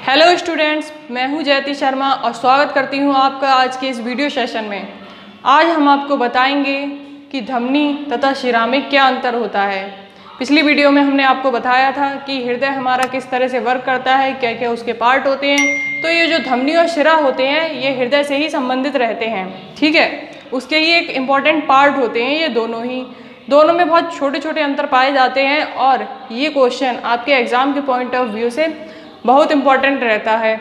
Hello students, मैं हूं जयति शर्मा और स्वागत करती हूं आपका आज के इस वीडियो सेशन में। आज हम आपको बताएंगे कि धमनी तथा शिरा में क्या अंतर होता है। पिछली वीडियो में हमने आपको बताया था कि हृदय हमारा किस तरह से वर्क करता है, क्या क्या उसके पार्ट होते हैं। तो ये जो धमनी और शिरा होते हैं ये हृदय से ही संबंधित रहते हैं, ठीक है। उसके ही एक इम्पॉर्टेंट पार्ट होते हैं ये दोनों में बहुत छोटे छोटे अंतर पाए जाते हैं और ये क्वेश्चन आपके एग्ज़ाम के पॉइंट ऑफ व्यू से बहुत इम्पॉर्टेंट रहता है।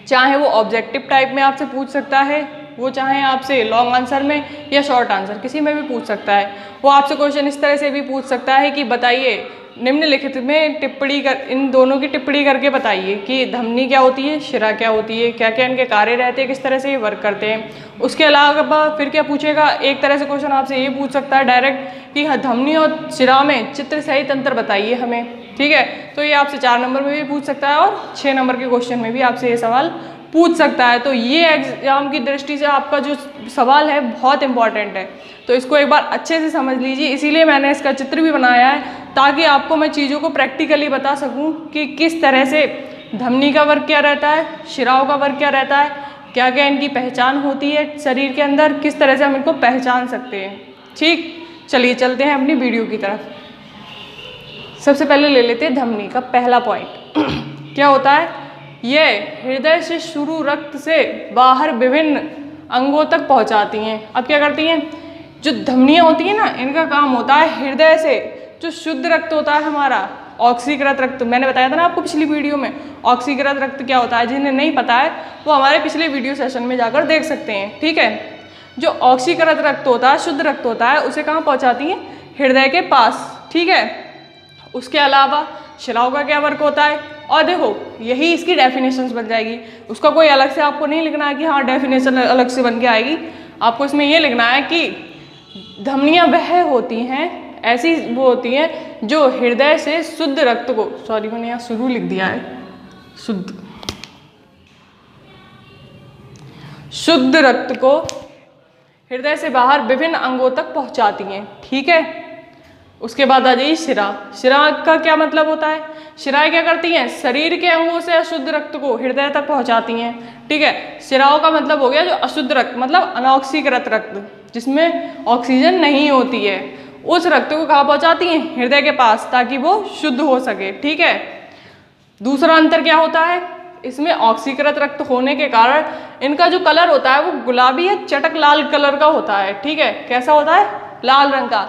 चाहे वो ऑब्जेक्टिव टाइप में आपसे पूछ सकता है, वो चाहे आपसे लॉन्ग आंसर में या शॉर्ट आंसर किसी में भी पूछ सकता है। वो आपसे क्वेश्चन इस तरह से भी पूछ सकता है कि बताइए निम्नलिखित में इन दोनों की टिप्पणी करके बताइए कि धमनी क्या होती है, शिरा क्या होती है, क्या क्या इनके कार्य रहते हैं, किस तरह से ये वर्क करते हैं। उसके अलावा फिर क्या पूछेगा, एक तरह से क्वेश्चन आपसे ये पूछ सकता है डायरेक्ट कि धमनी और शिरा में चित्र सहित अंतर बताइए हमें, ठीक है। तो ये आपसे 4 नंबर में भी पूछ सकता है और 6 नंबर के क्वेश्चन में भी आपसे ये सवाल पूछ सकता है। तो ये एग्जाम की दृष्टि से आपका जो सवाल है बहुत इंपॉर्टेंट है, तो इसको एक बार अच्छे से समझ लीजिए। इसीलिए मैंने इसका चित्र भी बनाया है ताकि आपको मैं चीज़ों को प्रैक्टिकली बता सकूं कि किस तरह से धमनी का वर्क क्या रहता है, शिराओं का वर्क क्या रहता है, क्या क्या इनकी पहचान होती है शरीर के अंदर, किस तरह से हम इनको पहचान सकते हैं। ठीक, चलिए चलते हैं अपनी वीडियो की तरफ। सबसे पहले ले लेते हैं धमनी का पहला पॉइंट। क्या होता है, यह हृदय से शुरू रक्त से बाहर विभिन्न अंगों तक पहुंचाती हैं। अब क्या करती हैं, जो धमनियाँ होती हैं ना, इनका काम होता है हृदय से जो शुद्ध रक्त होता है हमारा, ऑक्सीकृत रक्त, मैंने बताया था ना आपको पिछली वीडियो में ऑक्सीकृत रक्त क्या होता है। जिन्हें नहीं पता है वो हमारे पिछले वीडियो सेशन में जाकर देख सकते हैं, ठीक है। जो ऑक्सीकृत रक्त होता है, शुद्ध रक्त होता है, उसे कहाँ पहुँचाती हैं, हृदय के पास, ठीक है। उसके अलावा शिराओं का क्या वर्क होता है, और देखो यही इसकी डेफिनेशंस बन जाएगी। उसका कोई अलग से आपको नहीं लिखना है कि हाँ डेफिनेशन अलग से बन के आएगी। आपको इसमें ये लिखना है कि धमनियाँ वह होती हैं, ऐसी वो होती हैं जो हृदय से शुद्ध रक्त को, सॉरी मैंने यहाँ शुरू लिख दिया है, शुद्ध रक्त को हृदय से बाहर विभिन्न अंगों तक पहुँचाती हैं, ठीक है। उसके बाद आ जाइए शिरा। शिरा का क्या मतलब होता है, शिराएं क्या करती हैं, शरीर के अंगों से अशुद्ध रक्त को हृदय तक पहुंचाती हैं, ठीक है। शिराओं का मतलब हो गया जो अशुद्ध रक्त, मतलब अनऑक्सीकृत रक्त, जिसमें ऑक्सीजन नहीं होती है, उस रक्त को कहाँ पहुंचाती हैं, हृदय के पास, ताकि वो शुद्ध हो सके, ठीक है। दूसरा अंतर क्या होता है, इसमें ऑक्सीकृत रक्त होने के कारण इनका जो कलर होता है वो गुलाबी या चटक लाल कलर का होता है, ठीक है। कैसा होता है, लाल रंग का।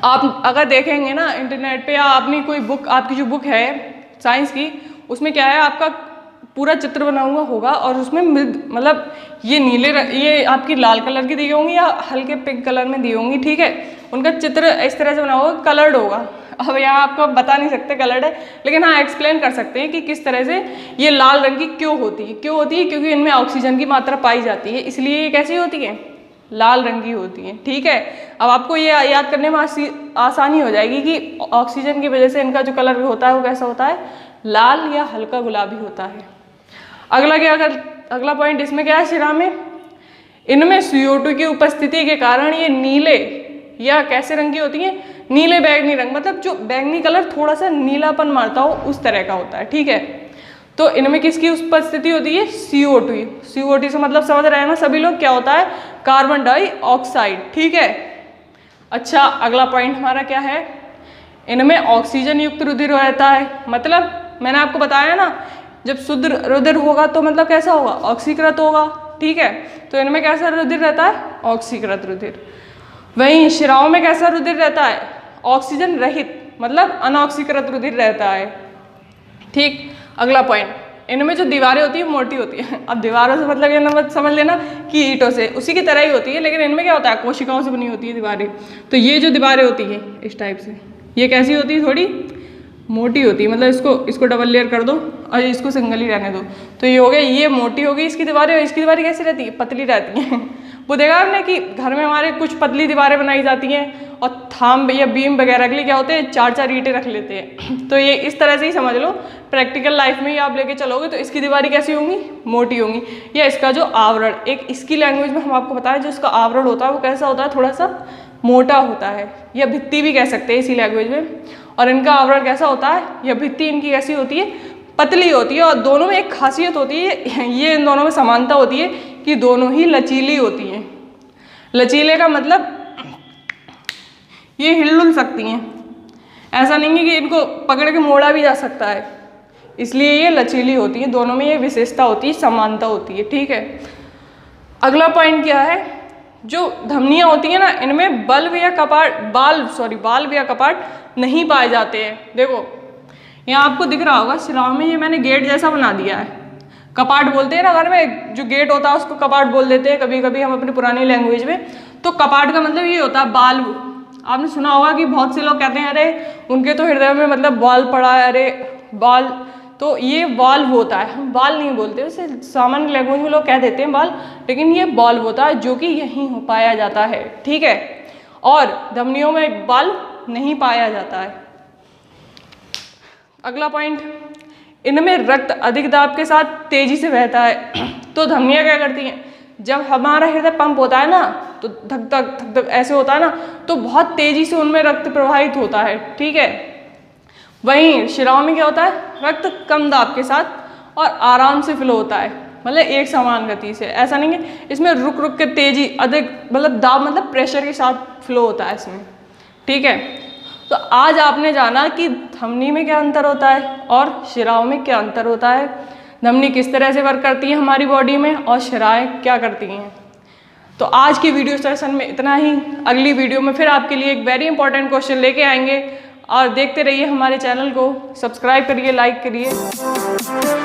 आप अगर देखेंगे ना इंटरनेट पे या अपनी कोई बुक, आपकी जो बुक है साइंस की, उसमें क्या है, आपका पूरा चित्र बना हुआ होगा और उसमें मतलब ये ये आपकी लाल कलर की दी होंगी या हल्के पिंक कलर में दी होंगी, ठीक है। उनका चित्र इस तरह से बना होगा, कलर्ड होगा। अब यहाँ आपको बता नहीं सकते कलर्ड है, लेकिन हाँ एक्सप्लेन कर सकते हैं कि किस तरह से ये लाल रंग की क्यों होती है। क्योंकि इनमें ऑक्सीजन की मात्रा पाई जाती है, इसलिए ये कैसी होती है, लाल रंग की होती है, ठीक है। अब आपको ये याद करने में आसानी हो जाएगी कि ऑक्सीजन की वजह से इनका जो कलर होता है वो कैसा होता है, लाल या हल्का गुलाबी होता है। अगला पॉइंट इसमें क्या है, शिरा में इनमें CO2 की उपस्थिति के कारण ये नीले या कैसे रंग की होती है, नीले बैगनी रंग, मतलब जो बैगनी कलर थोड़ा सा नीलापन मारता हो उस तरह का होता है, ठीक है। तो इनमें किसकी उपस्थिति होती है, CO2 से मतलब समझ रहे हैं ना सभी लोग, क्या होता है, कार्बन डाइऑक्साइड, ठीक है। अच्छा, अगला पॉइंट हमारा क्या है, इनमें ऑक्सीजन युक्त रुधिर रहता है। मतलब मैंने आपको बताया ना, जब शुद्ध रुधिर होगा तो मतलब कैसा होगा, ऑक्सीकृत होगा, ठीक है। तो इनमें कैसा रुधिर रहता है, ऑक्सीकृत रुधिर। वहीं शिराओं में कैसा रुधिर रहता है, ऑक्सीजन रहित, मतलब अनऑक्सीकृत रुधिर रहता है, ठीक। अगला पॉइंट, इनमें जो दीवारें होती है मोटी होती है। अब दीवारों से मतलब ये ना समझ लेना कि ईंटों से, उसी की तरह ही होती है, लेकिन इनमें क्या होता है, कोशिकाओं से बनी होती है दीवारें। तो ये जो दीवारें होती है इस टाइप से, ये कैसी होती है, थोड़ी मोटी होती है, मतलब इसको डबल लेयर कर दो और इसको सिंगल ही रहने दो, तो ये हो गया, ये मोटी होगी इसकी दीवारें, और इसकी दीवारें कैसी रहती है, पतली रहती हैं। वो देखा आपने कि घर में हमारे कुछ पतली दीवारें बनाई जाती हैं और थाम या बीम वगैरह के लिए क्या होते हैं, 4-4 ईंटें रख लेते हैं। तो ये इस तरह से ही समझ लो, प्रैक्टिकल लाइफ में ही आप लेके चलोगे तो इसकी दीवारें कैसी होंगी, मोटी होंगी। या इसका जो आवरण, एक इसकी लैंग्वेज में हम आपको बताएं, जो इसका आवरण होता है वो कैसा होता है, थोड़ा सा मोटा होता है, या भित्ति भी कह सकते हैं इसी लैंग्वेज में। और इनका आवरण कैसा होता है, या भित्ति इनकी कैसी होती है, पतली होती है। और दोनों में एक खासियत होती है, ये इन दोनों में समानता होती है कि दोनों ही लचीली होती हैं। लचीले का मतलब ये हिल सकती हैं, ऐसा नहीं है कि इनको पकड़ के मोड़ा भी जा सकता है, इसलिए ये लचीली होती है। दोनों में ये विशेषता होती है, समानता होती है। ठीक है, अगला पॉइंट क्या है, जो धमनियाँ होती हैं ना, इनमें बाल्ब या कपाट नहीं पाए जाते हैं। देखो यहाँ आपको दिख रहा होगा शिलाओं में, ये मैंने गेट जैसा बना दिया है। कपाट बोलते हैं ना घर में, जो गेट होता है उसको कपाट बोल देते हैं कभी कभी हम अपनी पुरानी लैंग्वेज में। तो कपाट का मतलब ये होता है बाल्ब। आपने सुना होगा कि बहुत से लोग कहते हैं अरे उनके तो हृदय में मतलब बॉल पड़ा है, अरे बॉल, तो ये बॉल्व होता है। हम बाल नहीं बोलते, उसे सामान्य लैंग्वेज में लोग कह देते हैं बाल, लेकिन ये बॉल्व होता है जो कि यहीं पाया जाता है। ठीक है, और धमनियों में बाल्ब नहीं पाया जाता है। अगला पॉइंट, इनमें रक्त अधिक दाब के साथ तेजी से बहता है। तो धमनियाँ क्या करती हैं, जब हमारा हृदय पंप होता है ना, तो धक धक धक धक ऐसे होता है ना, तो बहुत तेजी से उनमें रक्त प्रवाहित होता है। ठीक है, वहीं शिराओं में क्या होता है, रक्त कम दाब के साथ और आराम से फ्लो होता है, मतलब एक समान गति से। ऐसा नहीं है इसमें रुक रुक के तेजी अधिक, मतलब दाब मतलब प्रेशर के साथ फ्लो होता है इसमें। ठीक है, तो आज आपने जाना कि धमनी में क्या अंतर होता है और शिराओं में क्या अंतर होता है, धमनी किस तरह से वर्क करती है हमारी बॉडी में और शिराएं क्या करती हैं। तो आज की वीडियो सेशन में इतना ही। अगली वीडियो में फिर आपके लिए एक वेरी इंपॉर्टेंट क्वेश्चन लेके आएंगे, और देखते रहिए हमारे चैनल को, सब्सक्राइब करिए, लाइक करिए।